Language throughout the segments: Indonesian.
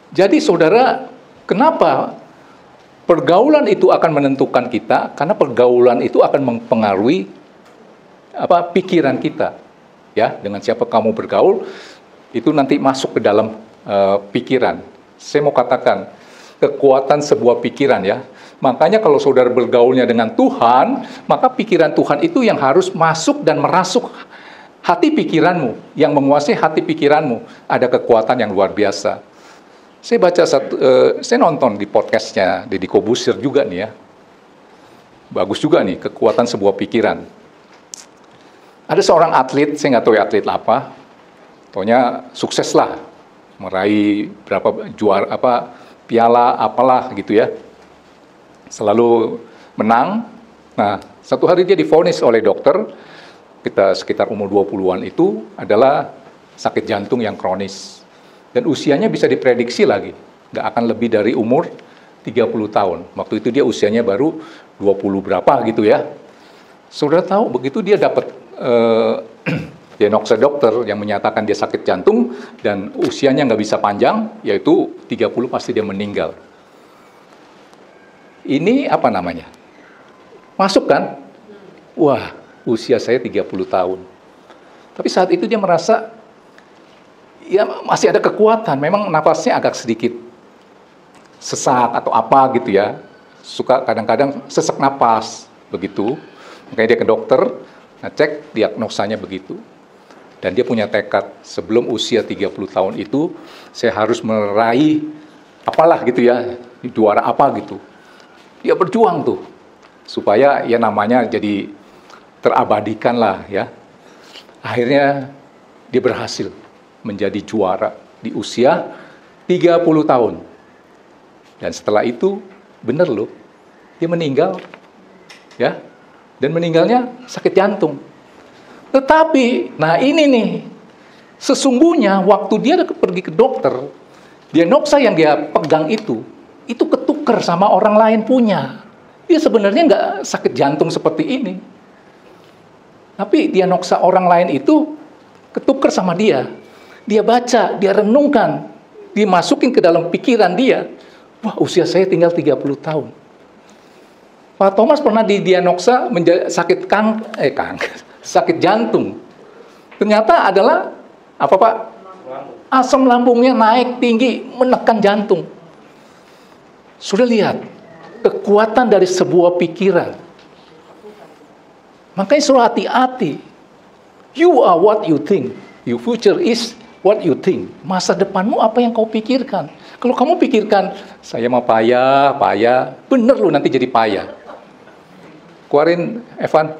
Jadi saudara, kenapa pergaulan itu akan menentukan kita? Karena pergaulan itu akan mempengaruhi pikiran kita. Ya, dengan siapa kamu bergaul, itu nanti masuk ke dalam pikiran. Saya mau katakan, kekuatan sebuah pikiran ya. Makanya kalau saudara bergaulnya dengan Tuhan, maka pikiran Tuhan itu yang harus masuk dan merasuk hati pikiranmu, yang menguasai hati pikiranmu. Ada kekuatan yang luar biasa. Saya baca saya nonton di podcastnya Deddy Corbuzier juga nih ya. Bagus juga nih, kekuatan sebuah pikiran. Ada seorang atlet, saya nggak tahu ya atlet apa, pokoknya sukses lah, meraih berapa juara piala apalah gitu ya. Selalu menang. Nah, satu hari dia divonis oleh dokter, kita sekitar umur 20-an itu adalah sakit jantung yang kronis. Dan usianya bisa diprediksi lagi, nggak akan lebih dari umur 30 tahun. Waktu itu dia usianya baru 20 berapa gitu ya. Saudara tahu, begitu dia dapat diagnosa dokter yang menyatakan dia sakit jantung dan usianya nggak bisa panjang, yaitu 30 pasti dia meninggal. Ini apa namanya? Masuk kan? Wah, usia saya 30 tahun. Tapi saat itu dia merasa ya masih ada kekuatan. Memang nafasnya agak sedikit sesak atau apa gitu ya. Suka kadang-kadang sesak napas begitu. Makanya dia ke dokter, ngecek diagnosanya begitu. Dan dia punya tekad sebelum usia 30 tahun itu saya harus meraih apalah gitu ya, juara apa gitu. Dia berjuang tuh supaya ya namanya jadi terabadikan lah ya. Akhirnya dia berhasil menjadi juara di usia 30 tahun. Dan setelah itu bener loh, dia meninggal ya. Dan meninggalnya sakit jantung. Tetapi, nah ini nih, sesungguhnya waktu dia pergi ke dokter, diagnosa yang dia pegang itu ketukar sama orang lain punya. Dia sebenarnya nggak sakit jantung seperti ini. Tapi diagnosa orang lain itu ketukar sama dia. Dia baca, dia renungkan, dimasukin ke dalam pikiran dia. Wah, usia saya tinggal 30 tahun. Pak Thomas pernah didiagnosa sakit sakit jantung. Ternyata adalah apa Pak? Asam lambungnya naik tinggi, menekan jantung. Sudah lihat kekuatan dari sebuah pikiran. Makanya selalu hati-hati. You are what you think. Your future is what you think. Masa depanmu apa yang kau pikirkan. Kalau kamu pikirkan, saya mau payah, bener lu nanti jadi payah. Keluarin, Evan.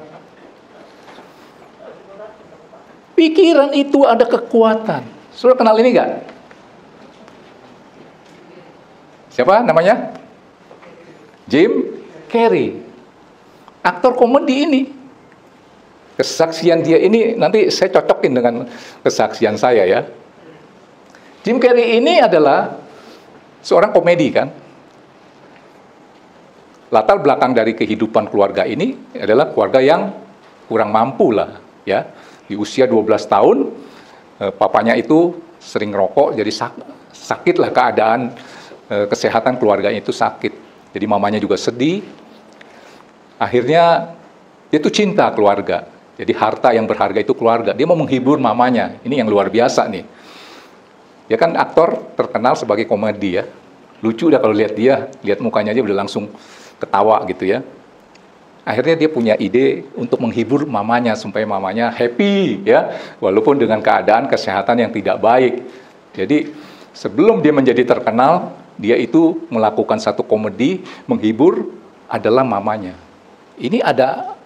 Pikiran itu ada kekuatan. Sudah kenal ini nggak? Siapa namanya? Jim Carrey. Aktor komedi ini. Kesaksian dia ini nanti saya cocokin dengan kesaksian saya ya. Jim Carrey ini adalah seorang komedi kan. Latar belakang dari kehidupan keluarga ini adalah keluarga yang kurang mampu lah ya. Di usia 12 tahun papanya itu sering rokok, jadi sakitlah keadaan kesehatan keluarganya itu sakit. Jadi mamanya juga sedih. Akhirnya dia tuh cinta keluarga. Jadi harta yang berharga itu keluarga. Dia mau menghibur mamanya. Ini yang luar biasa nih. Dia kan aktor terkenal sebagai komedi ya. Lucu dah kalau lihat dia, lihat mukanya aja udah langsung ketawa gitu ya. Akhirnya dia punya ide untuk menghibur mamanya supaya mamanya happy ya, walaupun dengan keadaan kesehatan yang tidak baik. Jadi sebelum dia menjadi terkenal, dia itu melakukan satu komedi menghibur adalah mamanya. Ini ada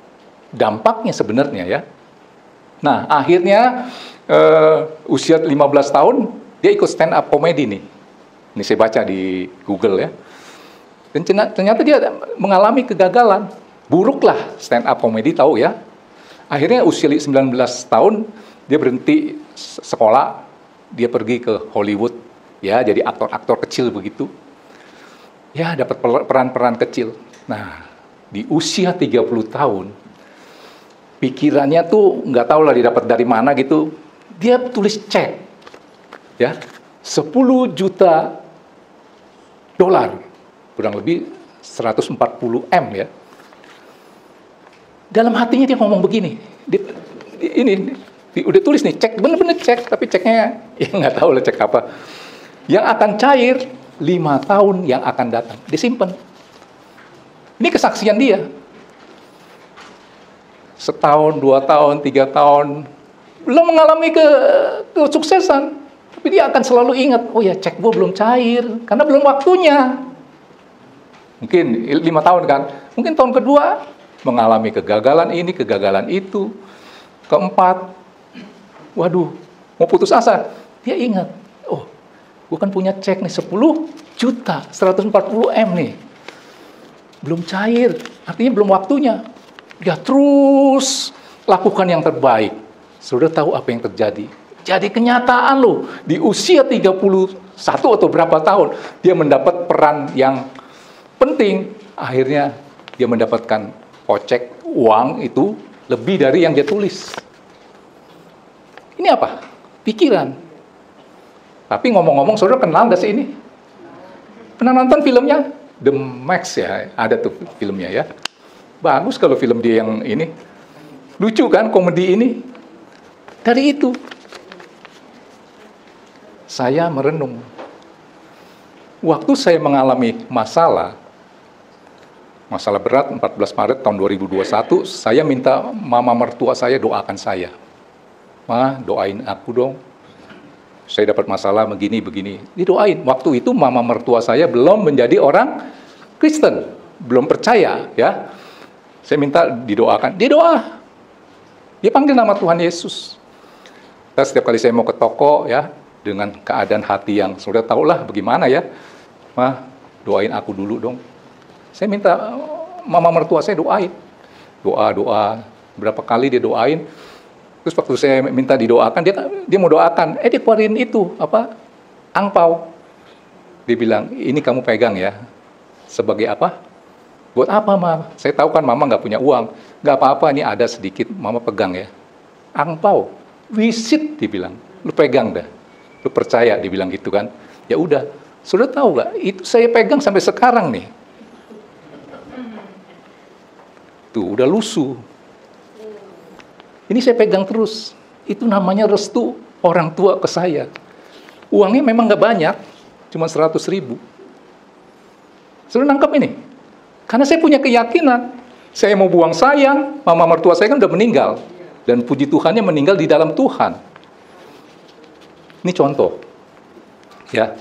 dampaknya sebenarnya ya. Nah, akhirnya usia 15 tahun dia ikut stand up komedi nih. Ini saya baca di Google ya. Dan ternyata dia mengalami kegagalan. Buruklah stand up komedi, tahu ya. Akhirnya usia 19 tahun dia berhenti sekolah, dia pergi ke Hollywood ya, jadi aktor-aktor kecil begitu. Ya, dapat peran-peran kecil. Nah, di usia 30 tahun pikirannya tuh nggak tahu lah didapat dari mana gitu. Dia tulis cek ya, 10 juta dolar, kurang lebih 140 M ya. Dalam hatinya dia ngomong begini, udah tulis nih, cek, bener-bener cek, tapi ceknya ya nggak tahu lah cek apa. Yang akan cair 5 tahun yang akan datang, disimpan. Ini kesaksian dia. Setahun, 2 tahun, 3 tahun, belum mengalami kesuksesan, tapi dia akan selalu ingat, oh ya cek gue belum cair, karena belum waktunya. Mungkin 5 tahun kan, mungkin tahun kedua mengalami kegagalan ini, kegagalan itu. Keempat, waduh, mau putus asa. Dia ingat, oh, gue kan punya cek nih 10 juta, 140 M nih. Belum cair, artinya belum waktunya. Dia terus lakukan yang terbaik. Sudah tahu apa yang terjadi. Jadi kenyataan loh, di usia 31 atau berapa tahun, dia mendapat peran yang penting. Akhirnya dia mendapatkan kocek uang itu lebih dari yang dia tulis. Ini apa? Pikiran. Tapi ngomong-ngomong, saudara kenal gak sih ini? Pernah nonton filmnya? The Max ya, ada tuh filmnya ya. Bagus kalau film dia yang ini. Lucu kan komedi ini? Dari itu, saya merenung. Waktu saya mengalami masalah berat 14 Maret tahun 2021, saya minta mama mertua saya doakan saya. Ma, doain aku dong. Saya dapat masalah begini. Didoain. Waktu itu mama mertua saya belum menjadi orang Kristen, belum percaya ya. Saya minta didoakan. Dia doa. Dia panggil nama Tuhan Yesus. Dan setiap kali saya mau ke toko ya, dengan keadaan hati yang sudah tahulah bagaimana ya. Ma, doain aku dulu dong. Saya minta mama mertua saya doain. Doa. Berapa kali dia doain. Terus waktu saya minta didoakan, dia mau doakan. Dia keluarin itu, angpau. Dia bilang, ini kamu pegang ya. Sebagai apa? Buat apa, Ma? Saya tahu kan Mama nggak punya uang. Nggak apa-apa, ini ada sedikit, Mama pegang ya. Angpau, wisit, dibilang. Lu pegang dah. Lu percaya, dibilang gitu kan. Ya udah, sudah tahu nggak? Itu saya pegang sampai sekarang nih. Tuh, udah lusuh. Ini saya pegang terus. Itu namanya restu orang tua ke saya. Uangnya memang nggak banyak, cuma 100.000. Sudah nangkep ini. Karena saya punya keyakinan, saya mau buang sayang, mama mertua saya kan udah meninggal. Dan puji Tuhannya meninggal di dalam Tuhan. Ini contoh. Ya.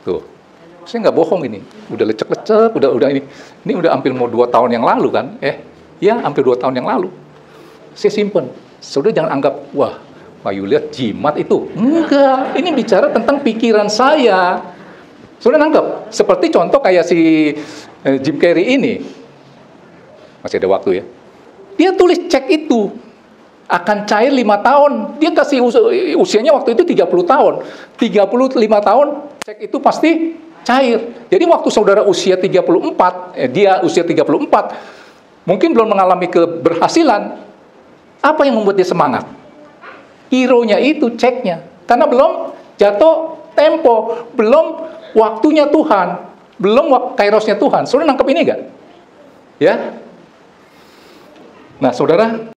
Tuh. Saya nggak bohong ini. Udah lecek-lecek, udah ini. Ini udah hampir mau 2 tahun yang lalu kan. Ya hampir 2 tahun yang lalu. Saya simpen. Saudara jangan anggap, wah, Pak Yuliat jimat itu. Enggak, ini bicara tentang pikiran saya. Saudara nangkep? Seperti contoh kayak si Jim Carrey ini. Masih ada waktu ya. Dia tulis cek itu akan cair 5 tahun. Dia kasih usianya waktu itu 30 tahun. 35 tahun cek itu pasti cair. Jadi waktu saudara usia 34, dia usia 34, mungkin belum mengalami keberhasilan. Apa yang membuat dia semangat? Hero-nya itu ceknya. Karena belum jatuh tempo, belum waktunya Tuhan, belum kairosnya Tuhan. Saudara nangkep ini enggak? Ya. Nah, saudara,